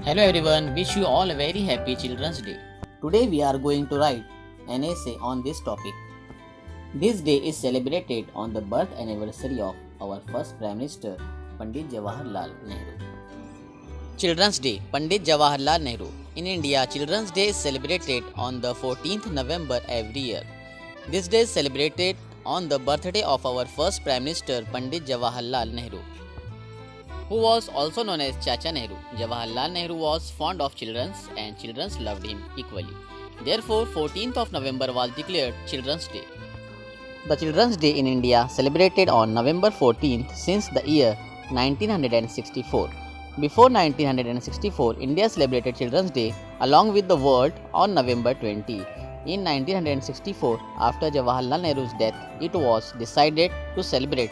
Hello everyone, wish you all a very happy Children's Day. Today we are going to write an essay on this topic. This day is celebrated on the birth anniversary of our first Prime Minister, Pandit Jawaharlal Nehru. Children's Day, Pandit Jawaharlal Nehru. In India, Children's Day is celebrated on the 14th November every year. This day is celebrated on the birthday of our first Prime Minister, Pandit Jawaharlal Nehru, who was also known as Chacha Nehru. Jawaharlal Nehru was fond of children and children loved him equally. Therefore, 14th of November was declared Children's Day. The Children's Day in India celebrated on November 14th since the year 1964. Before 1964, India celebrated Children's Day along with the world on November 20. In 1964, after Jawaharlal Nehru's death, it was decided to celebrate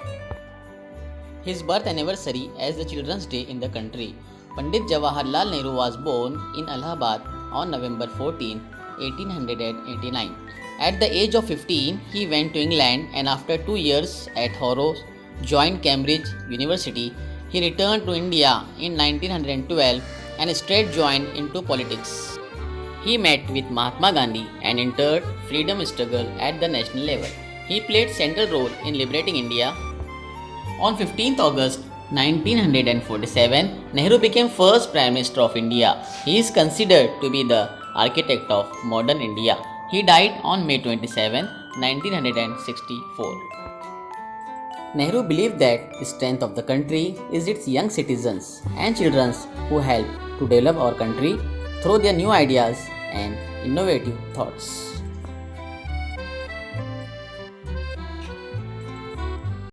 his birth anniversary as the Children's Day in the country. Pandit Jawaharlal Nehru was born in Allahabad on November 14, 1889. At the age of 15, he went to England and after 2 years at Harrow, joined Cambridge University. He returned to India in 1912 and straight joined into politics. He met with Mahatma Gandhi and entered freedom struggle at the national level. He played central role in liberating India. On 15th August 1947, Nehru became first Prime Minister of India. He is considered to be the architect of modern India. He died on May 27, 1964. Nehru believed that the strength of the country is its young citizens and children who help to develop our country through their new ideas and innovative thoughts.